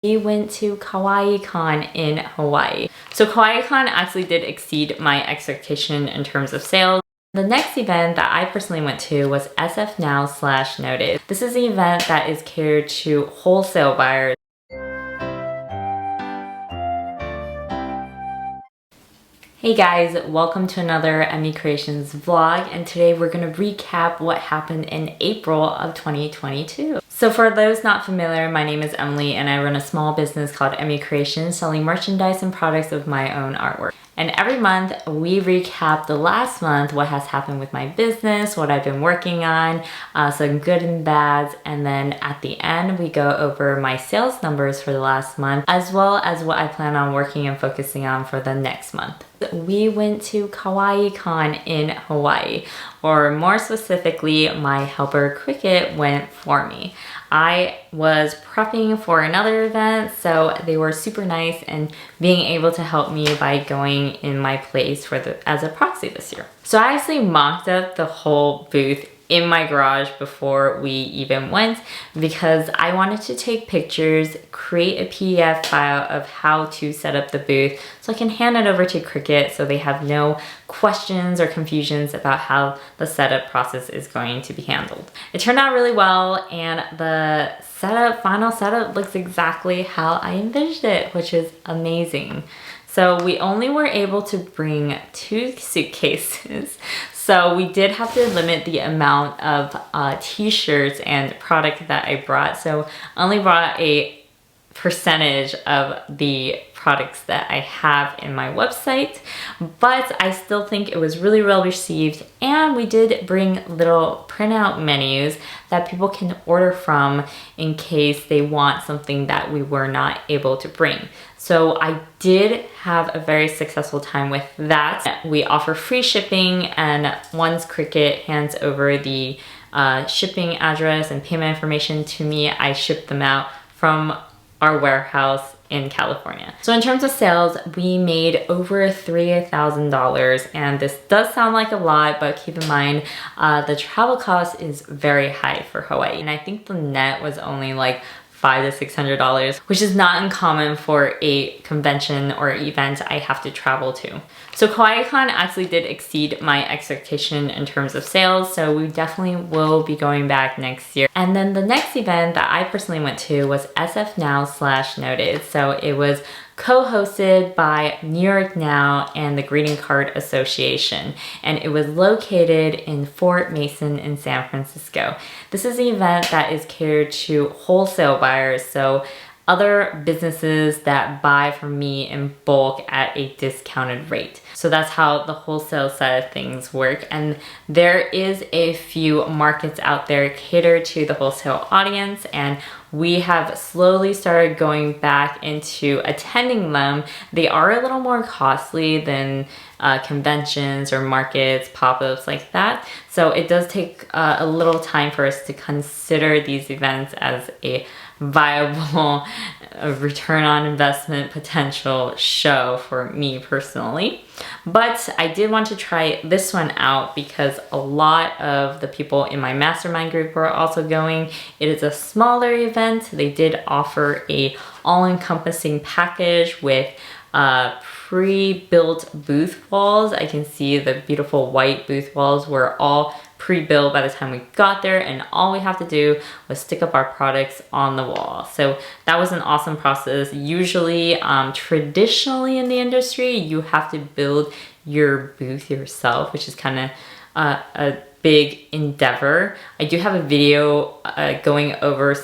We went to Kawaii Kon in Hawaii. So Kawaii Kon actually did exceed my expectation in terms of sales. The next event that I personally went to was SFNow / Noted. This is an event that is catered to wholesale buyers. Hey guys, welcome to another Emii Creations vlog, and today we're going to recap what happened in April of 2022. So for those not familiar, my name is Emily and I run a small business called Emii Creations selling merchandise and products of my own artwork. And every month we recap the last month, what has happened with my business, what I've been working on, some good and bads, and then at the end we go over my sales numbers for the last month, as well as what I plan on working and focusing on for the next month. We went to Kawaii Kon in Hawaii, or more specifically, my helper Cricket went for me. I was prepping for another event, so they were super nice and being able to help me by going in my place as a proxy this year. So I actually mocked up the whole booth in my garage before we even went because I wanted to take pictures, create a PDF file of how to set up the booth so I can hand it over to Cricket so they have no questions or confusions about how the setup process is going to be handled. It turned out really well, and the final setup looks exactly how I envisioned it, which is amazing. So we only were able to bring 2 suitcases. So we did have to limit the amount of t-shirts and product that I brought. So I only brought a percentage of the products that I have in my website, but I still think it was really well received, and we did bring little printout menus that people can order from in case they want something that we were not able to bring. So I did have a very successful time with that. We offer free shipping, and once Cricket hands over the shipping address and payment information to me, I ship them out from our warehouse in California. So in terms of sales, we made over $3,000, and this does sound like a lot, but keep in mind the travel cost is very high for Hawaii, and I think the net was only like $500 to $600, which is not uncommon for a convention or event I have to travel to. So Kawaii Kon actually did exceed my expectation in terms of sales, so we definitely will be going back next year. And then the next event that I personally went to was SFNow / Noted. So it was co-hosted by New York Now and the Greeting Card Association, and it was located in Fort Mason in San Francisco. This is an event that is catered to wholesale buyers, so other businesses that buy from me in bulk at a discounted rate. So that's how the wholesale side of things work, and there is a few markets out there catered to the wholesale audience, and we have slowly started going back into attending them. They are a little more costly than conventions or markets, pop-ups like that. So it does take a little time for us to consider these events as a viable return on investment potential show for me personally. But I did want to try this one out because a lot of the people in my mastermind group were also going. It is a smaller event. They did offer a all-encompassing package with pre-built booth walls. I can see the beautiful white booth walls were all pre-built by the time we got there, and all we have to do was stick up our products on the wall. So that was an awesome process. Usually, traditionally in the industry, you have to build your booth yourself, which is kind of a big endeavor. I do have a video going over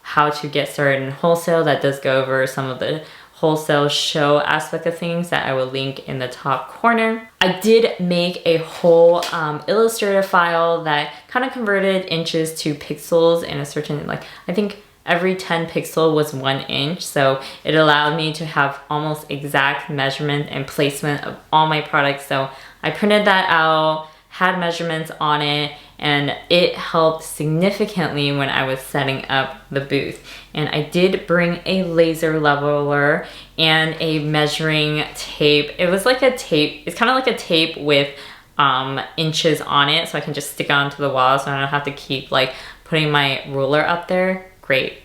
how to get started in wholesale that does go over some of the wholesale show aspect of things that I will link in the top corner. I did make a whole Illustrator file that kind of converted inches to pixels in a certain, like, I think every 10 pixel was 1 inch. So it allowed me to have almost exact measurement and placement of all my products. So I printed that out, had measurements on it, and it helped significantly when I was setting up the booth. And I did bring a laser leveler and a measuring tape. It was like a tape, it's kind of like a tape with inches on it, so I can just stick it onto the wall so I don't have to keep like putting my ruler up there. Great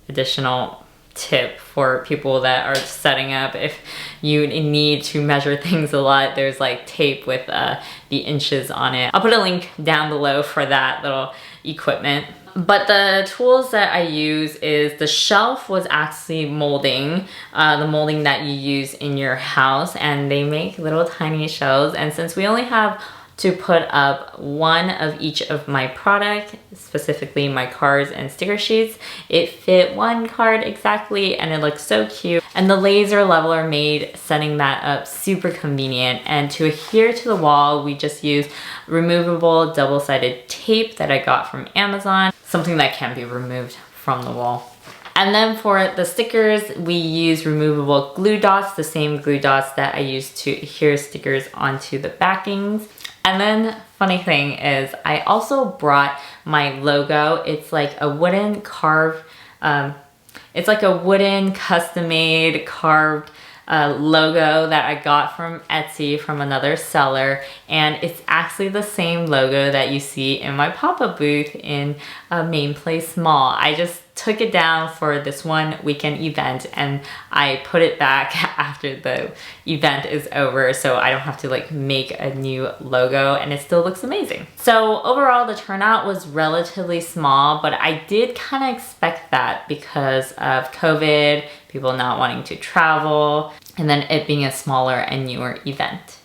additional tip for people that are setting up. If you need to measure things a lot, there's like tape with the inches on it. I'll put a link down below for that little equipment. But the tools that I use is the shelf was actually molding, the molding that you use in your house, and they make little tiny shelves. And since we only have to put up one of each of my product, specifically my cards and sticker sheets, it fit one card exactly and it looks so cute. And the laser leveler made setting that up super convenient. And to adhere to the wall, we just use removable double-sided tape that I got from Amazon, something that can be removed from the wall. And then for the stickers, we use removable glue dots, the same glue dots that I use to adhere stickers onto the backings. And then funny thing is I also brought my logo. It's like a wooden carved, it's like a wooden custom-made carved logo that I got from Etsy from another seller, and it's actually the same logo that you see in my pop-up booth in Mainplace Mall. I just took it down for this one weekend event and I put it back after the event is over so I don't have to like make a new logo, and it still looks amazing. So overall the turnout was relatively small, but I did kind of expect that because of COVID, people not wanting to travel, and then it being a smaller and newer event.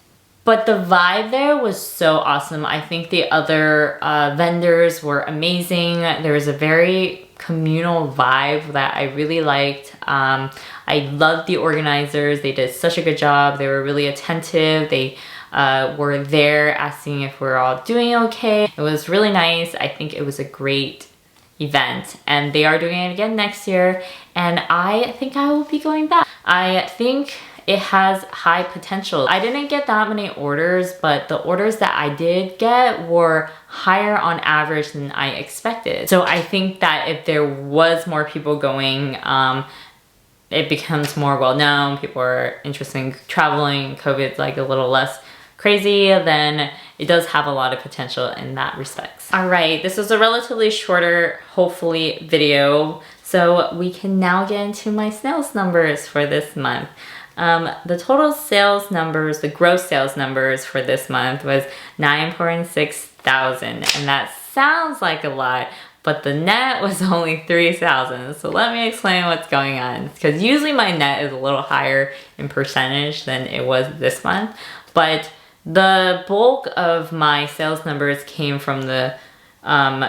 But the vibe there was so awesome. I think the other vendors were amazing. There was a very communal vibe that I really liked. I loved the organizers. They did such a good job. They were really attentive. They were there asking if we're all doing okay. It was really nice. I think it was a great event, and they are doing it again next year, and I think I will be going back. I think it has high potential. I didn't get that many orders, but the orders that I did get were higher on average than I expected. So I think that if there was more people going, it becomes more well-known, people are interested in traveling, COVID's like a little less crazy, then it does have a lot of potential in that respect. All right, this was a relatively shorter, hopefully, video, so we can now get into my sales numbers for this month. The total sales numbers, the gross sales numbers for this month was 9.6 thousand, and that sounds like a lot, but the net was only 3,000. So let me explain what's going on, because usually my net is a little higher in percentage than it was this month, but the bulk of my sales numbers came from the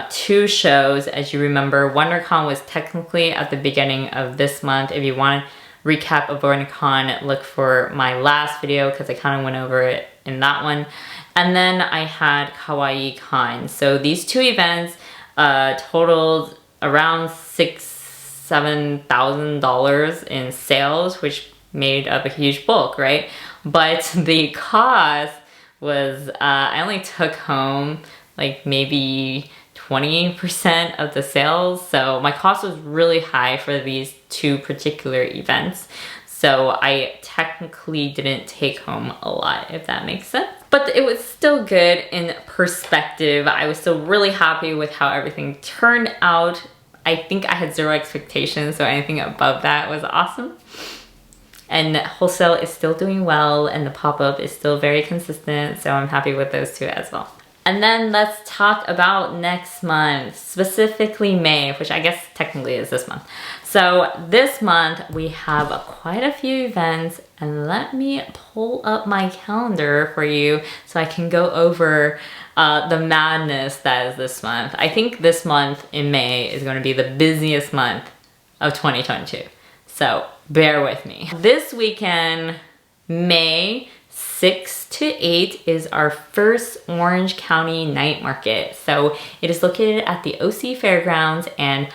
two shows. As you remember, WonderCon was technically at the beginning of this month. If you want to recap of WonderCon, look for my last video because I kind of went over it in that one. And then I had Kawaii Kon. So these two events totaled around $7,000 in sales, which made up a huge bulk, right? But the cost was, I only took home like maybe 20% of the sales. So my cost was really high for these two particular events. So I technically didn't take home a lot, if that makes sense. But it was still good in perspective. I was still really happy with how everything turned out. I think I had zero expectations, so anything above that was awesome. And wholesale is still doing well, and the pop-up is still very consistent, so I'm happy with those two as well. And then let's talk about next month, specifically May, which I guess technically is this month. So this month we have quite a few events, and let me pull up my calendar for you so I can go over the madness that is this month. I think this month in May is going to be the busiest month of 2022. So bear with me. This weekend, May 6 to 8 is our first Orange County night market. So it is located at the OC Fairgrounds, and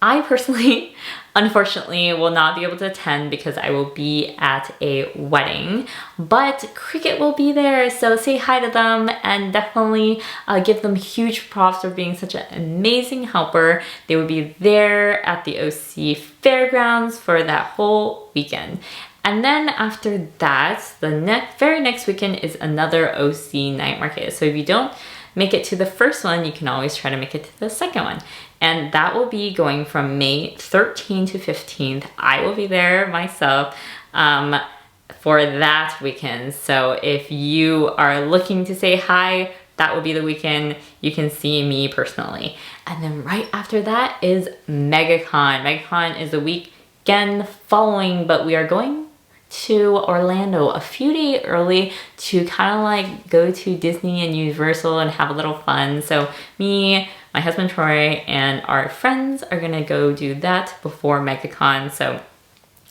I personally, unfortunately, will not be able to attend because I will be at a wedding, but Cricket will be there, so say hi to them and definitely give them huge props for being such an amazing helper. They will be there at the OC Fairgrounds for that whole weekend. And then after that, the very next weekend is another OC night market. So if you don't make it to the first one, you can always try to make it to the second one. and that will be going from May 13th to 15th. I will be there myself for that weekend. So if you are looking to say hi, that will be the weekend you can see me personally. And then right after that is MegaCon. MegaCon is the weekend following, but we are going to Orlando a few days early to kind of like go to Disney and Universal and have a little fun. So me, my husband Troy, and our friends are gonna go do that before MegaCon. So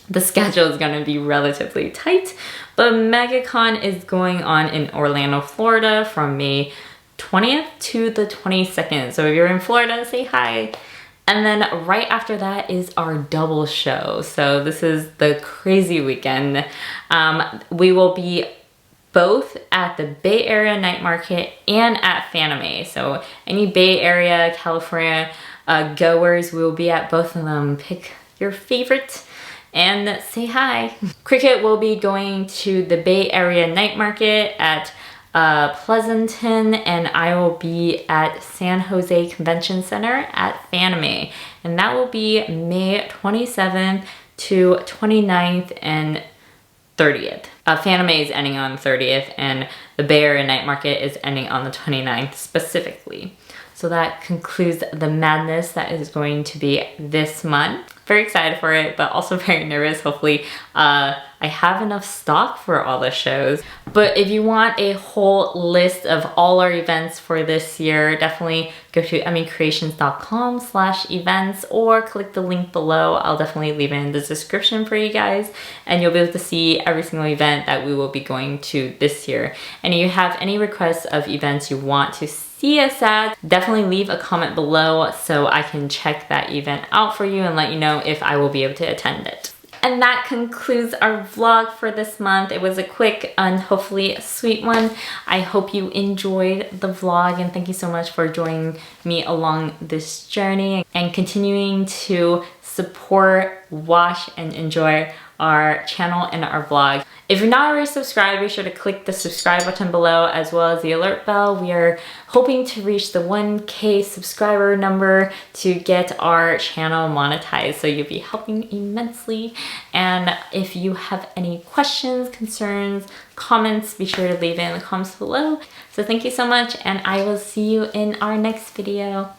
the schedule is gonna be relatively tight, but MegaCon is going on in Orlando, Florida from May 20th to the 22nd. So if you're in Florida, say hi. And then right after that is our double show. So this is the crazy weekend. We will be both at the Bay Area Night Market and at Fanime. So any Bay Area, California goers, we will be at both of them. Pick your favorite and say hi. Cricket will be going to the Bay Area Night Market at Pleasanton, and I will be at San Jose Convention Center at Fanime, and that will be May 27th to 29th and 30th. Fanime is ending on the 30th, and the Bay Area Night Market is ending on the 29th specifically. So that concludes the madness that is going to be this month. Very excited for it, but also very nervous. Hopefully I have enough stock for all the shows. But if you want a whole list of all our events for this year, definitely go to EmiiCreations.com/events or click the link below. I'll definitely leave it in the description for you guys, and you'll be able to see every single event that we will be going to this year. And if you have any requests of events you want to see us at, definitely leave a comment below so I can check that event out for you and let you know if I will be able to attend it. And that concludes our vlog for this month. It was a quick and hopefully a sweet one. I hope you enjoyed the vlog, and thank you so much for joining me along this journey and continuing to support, watch, and enjoy our channel and our vlog. If you're not already subscribed, be sure to click the subscribe button below as well as the alert bell. We are hoping to reach the 1K subscriber number to get our channel monetized, so you'll be helping immensely. And if you have any questions, concerns, comments, be sure to leave it in the comments below. So thank you so much, and I will see you in our next video.